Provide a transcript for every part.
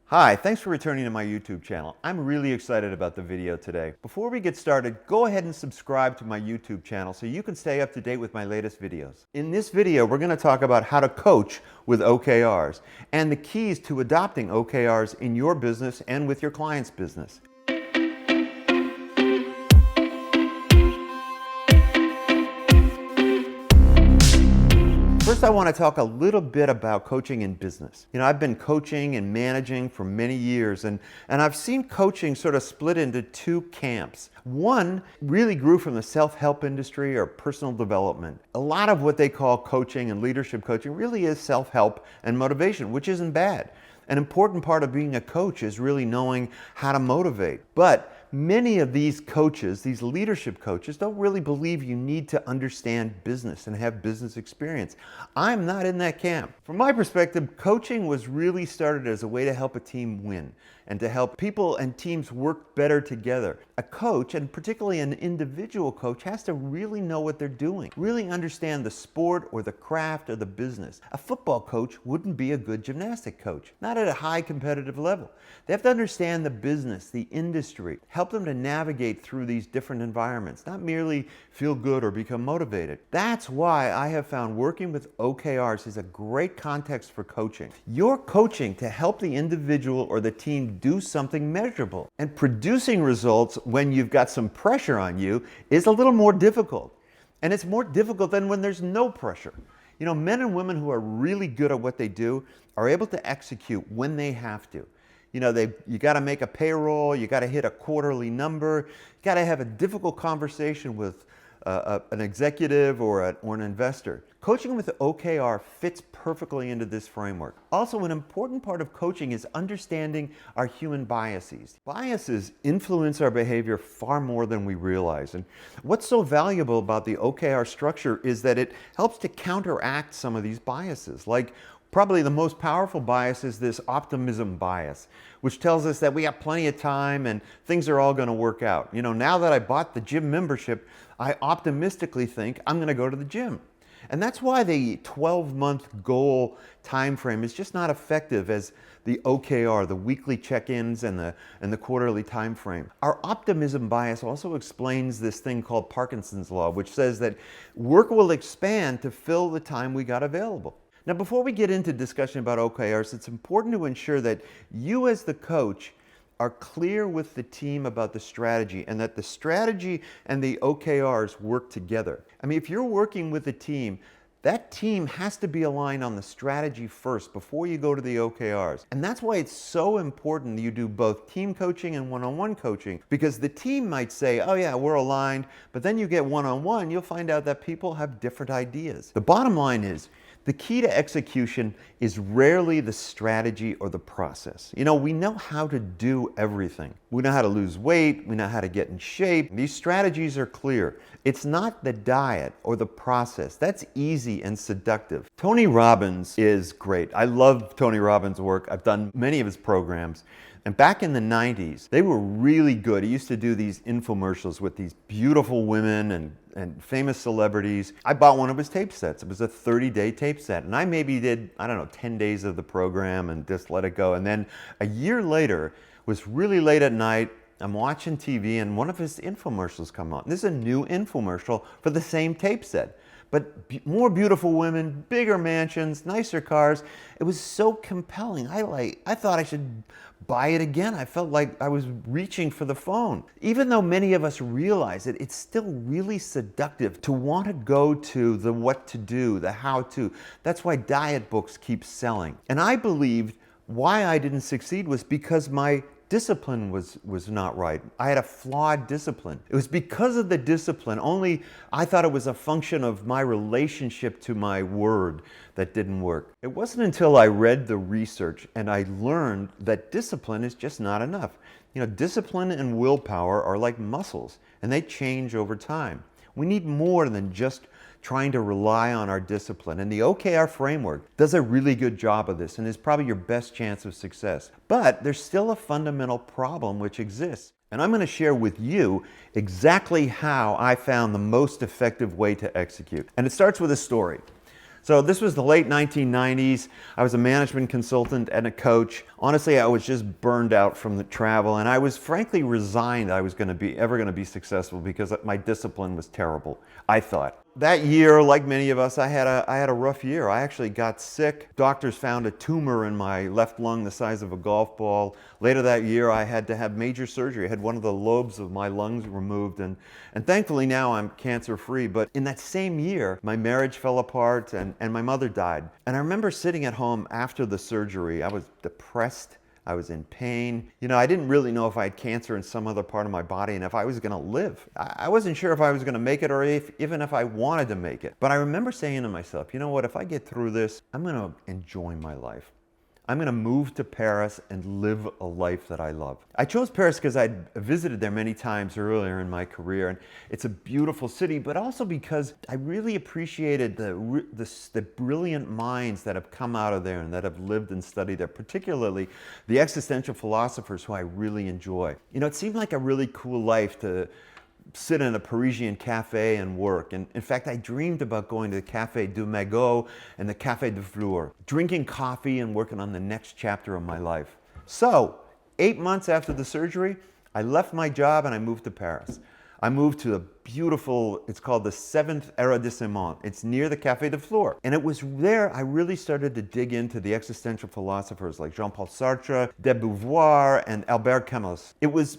Hi, thanks for returning to my YouTube channel. I'm really excited about the video today. Before we get started, go ahead and subscribe to my YouTube channel so you can stay up to date with my latest videos. In this video, we're going to talk about how to coach with OKRs and the keys to adopting OKRs in your business and with your client's business. First, I want to talk a little bit about coaching in business. I've been coaching and managing for many years, and I've seen coaching sort of split into two camps. One really grew from the self-help industry or personal development. A lot of what they call coaching and leadership coaching really is self-help and motivation, which isn't bad. An important part of being a coach is really knowing how to motivate. But many of these coaches, these leadership coaches, don't really believe you need to understand business and have business experience. I'm not in that camp. From my perspective, coaching was really started as a way to help a team win and to help people and teams work better together. A coach, and particularly an individual coach, has to really know what they're doing, really understand the sport or the craft or the business. A football coach wouldn't be a good gymnastic coach, not at a high competitive level. They have to understand the business, the industry, help them to navigate through these different environments, not merely feel good or become motivated. That's why I have found working with OKRs is a great context for coaching. You're coaching to help the individual or the team do something measurable. And producing results when you've got some pressure on you is a little more difficult. And it's more difficult than when there's no pressure. Men and women who are really good at what they do are able to execute when they have to. You got to make a payroll, you got to hit a quarterly number, you got to have a difficult conversation with an executive or an investor. Coaching with OKR fits perfectly into this framework. Also, an important part of coaching is understanding our human biases. Biases influence our behavior far more than we realize. And what's so valuable about the OKR structure is that it helps to counteract some of these biases. Like, probably the most powerful bias is this optimism bias, which tells us that we have plenty of time and things are all going to work out. Now that I bought the gym membership, I optimistically think I'm going to go to the gym. And that's why the 12-month goal time frame is just not effective as the OKR, the weekly check-ins and the quarterly time frame. Our optimism bias also explains this thing called Parkinson's law, which says that work will expand to fill the time we got available. Now, before we get into discussion about OKRs, it's important to ensure that you as the coach are clear with the team about the strategy and that the strategy and the OKRs work together. If you're working with a team, that team has to be aligned on the strategy first before you go to the OKRs. And that's why it's so important that you do both team coaching and one-on-one coaching, because the team might say, oh yeah, we're aligned, but then you get one-on-one, you'll find out that people have different ideas. The bottom line is, the key to execution is rarely the strategy or the process. We know how to do everything. We know how to lose weight. We know how to get in shape. These strategies are clear. It's not the diet or the process. That's easy and seductive. Tony Robbins is great. I love Tony Robbins' work. I've done many of his programs. And back in the 90s, they were really good. He used to do these infomercials with these beautiful women and famous celebrities. I bought one of his tape sets. It was a 30-day tape set. And I maybe did, 10 days of the program and just let it go. And then a year later, it was really late at night, I'm watching TV and one of his infomercials come on. This is a new infomercial for the same tape set. But more beautiful women, bigger mansions, nicer cars. It was so compelling. I thought I should buy it again. I felt like I was reaching for the phone. Even though many of us realize it, it's still really seductive to want to go to the what to do, the how to. That's why diet books keep selling. And I believed why I didn't succeed was because my discipline was not right. I had a flawed discipline. It was because of the discipline, only I thought it was a function of my relationship to my word that didn't work. It wasn't until I read the research and I learned that discipline is just not enough. Discipline and willpower are like muscles and they change over time. We need more than just trying to rely on our discipline. And the OKR framework does a really good job of this and is probably your best chance of success. But there's still a fundamental problem which exists. And I'm going to share with you exactly how I found the most effective way to execute. And it starts with a story. So this was the late 1990s. I was a management consultant and a coach. Honestly, I was just burned out from the travel, and I was frankly resigned I was ever going to be successful because my discipline was terrible, I thought. That year, like many of us, I had a rough year. I actually got sick. Doctors found a tumor in my left lung the size of a golf ball. Later that year, I had to have major surgery. I had one of the lobes of my lungs removed, and thankfully now I'm cancer-free. But in that same year, my marriage fell apart and my mother died. And I remember sitting at home after the surgery. I was depressed. I was in pain. You know, I didn't really know if I had cancer in some other part of my body and if I was gonna live. I wasn't sure if I was gonna make it or even if I wanted to make it. But I remember saying to myself, you know what, if I get through this, I'm gonna enjoy my life. I'm going to move to Paris and live a life that I love. I chose Paris because I'd visited there many times earlier in my career, and it's a beautiful city, but also because I really appreciated the brilliant minds that have come out of there and that have lived and studied there, particularly the existential philosophers who I really enjoy. You know, it seemed like a really cool life to sit in a Parisian cafe and work. And in fact, I dreamed about going to the Café du Magot and the Café de Fleur, drinking coffee and working on the next chapter of my life. So, 8 months after the surgery, I left my job and I moved to Paris. I moved to a beautiful, it's called the 7th arrondissement. It's near the Café de Fleur. And it was there I really started to dig into the existential philosophers like Jean-Paul Sartre, de Beauvoir, and Albert Camus. It was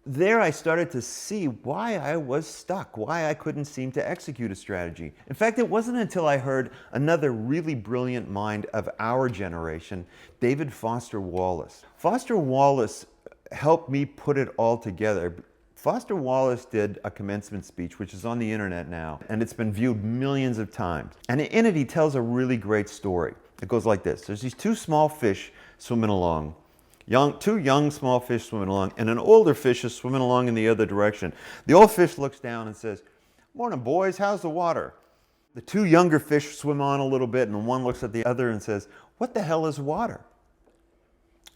there I started to see why I was stuck, why I couldn't seem to execute a strategy. In fact, it wasn't until I heard another really brilliant mind of our generation, David Foster Wallace. Foster Wallace helped me put it all together. Foster Wallace did a commencement speech, which is on the internet now, and it's been viewed millions of times. And in it, he tells a really great story. It goes like this. There's these two small fish swimming along. Two young small fish swimming along, and an older fish is swimming along in the other direction. The old fish looks down and says, "Morning, boys, how's the water?" The two younger fish swim on a little bit, and one looks at the other and says, "What the hell is water?"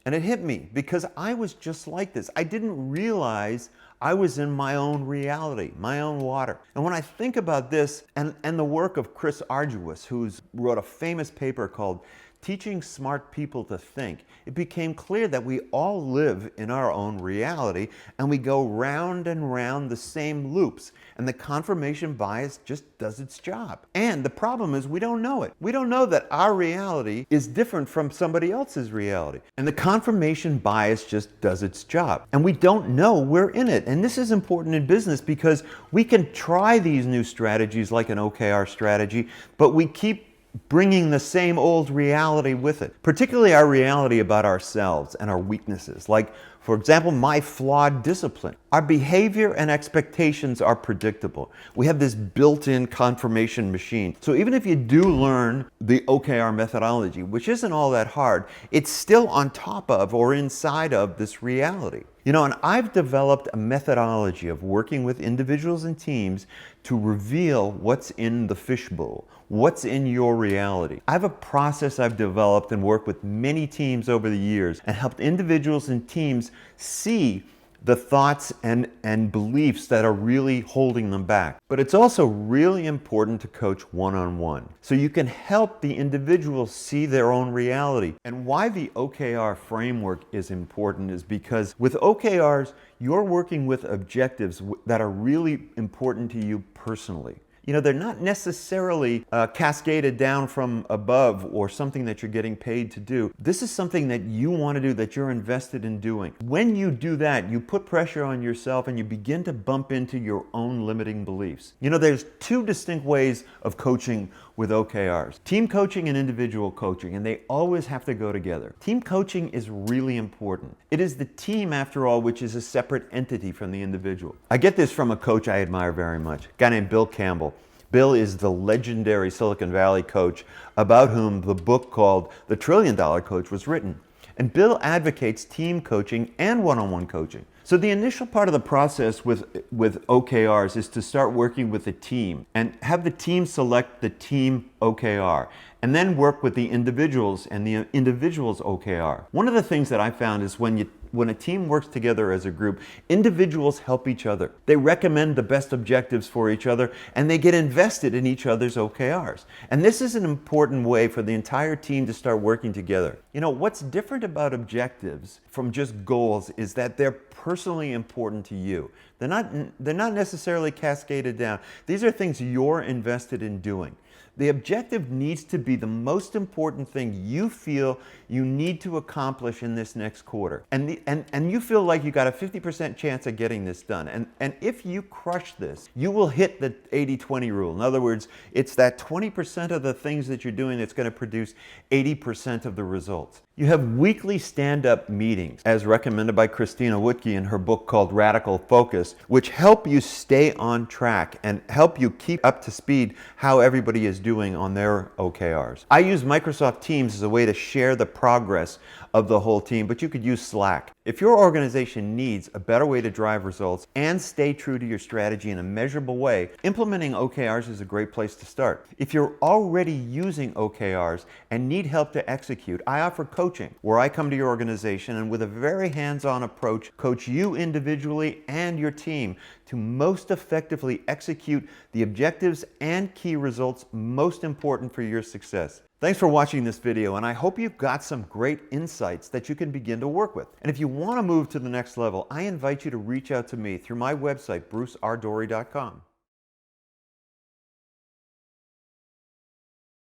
And it hit me, because I was just like this. I didn't realize I was in my own reality, my own water. And when I think about this, and the work of Chris Argyris, who's wrote a famous paper called Teaching Smart People to Think, it became clear that we all live in our own reality and we go round and round the same loops, and the confirmation bias just does its job. And the problem is we don't know it. We don't know that our reality is different from somebody else's reality. And the confirmation bias just does its job. And we don't know we're in it. And this is important in business because we can try these new strategies like an OKR strategy, but we keep bringing the same old reality with it, particularly our reality about ourselves and our weaknesses. Like, for example, my flawed discipline. Our behavior and expectations are predictable. We have this built-in confirmation machine. So even if you do learn the OKR methodology, which isn't all that hard, it's still on top of or inside of this reality. You know, and I've developed a methodology of working with individuals and teams to reveal what's in the fishbowl, what's in your reality. I have a process I've developed and worked with many teams over the years and helped individuals and teams see the thoughts and beliefs that are really holding them back. But it's also really important to coach one-on-one, so you can help the individual see their own reality. And why the OKR framework is important is because with OKRs, you're working with objectives that are really important to you personally. You know, they're not necessarily cascaded down from above or something that you're getting paid to do. This is something that you want to do, that you're invested in doing. When you do that, you put pressure on yourself and you begin to bump into your own limiting beliefs. You know, there's two distinct ways of coaching with OKRs. Team coaching and individual coaching, and they always have to go together. Team coaching is really important. It is the team, after all, which is a separate entity from the individual. I get this from a coach I admire very much, a guy named Bill Campbell. Bill is the legendary Silicon Valley coach about whom the book called The $1 Trillion Coach was written. And Bill advocates team coaching and one-on-one coaching. So the initial part of the process with OKRs is to start working with a team and have the team select the team OKR, and then work with the individuals and the individual's OKR. One of the things that I found is when a team works together as a group, individuals help each other. They recommend the best objectives for each other, and they get invested in each other's OKRs. And this is an important way for the entire team to start working together. You know, what's different about objectives from just goals is that they're personally important to you. They're not necessarily cascaded down. These are things you're invested in doing. The objective needs to be the most important thing you feel you need to accomplish in this next quarter. And you feel like you got a 50% chance of getting this done. And if you crush this, you will hit the 80-20 rule. In other words, it's that 20% of the things that you're doing that's going to produce 80% of the results. You have weekly stand-up meetings, as recommended by Christina Woodke in her book called Radical Focus, which help you stay on track and help you keep up to speed how everybody is doing on their OKRs. I use Microsoft Teams as a way to share the progress of the whole team, but you could use Slack. If your organization needs a better way to drive results and stay true to your strategy in a measurable way, implementing OKRs is a great place to start. If you're already using OKRs and need help to execute, I offer coaching, where I come to your organization and with a very hands-on approach, coach you individually and your team to most effectively execute the objectives and key results most important for your success. Thanks for watching this video, and I hope you've got some great insights that you can begin to work with. And if you want to move to the next level, I invite you to reach out to me through my website, brucerdorey.com.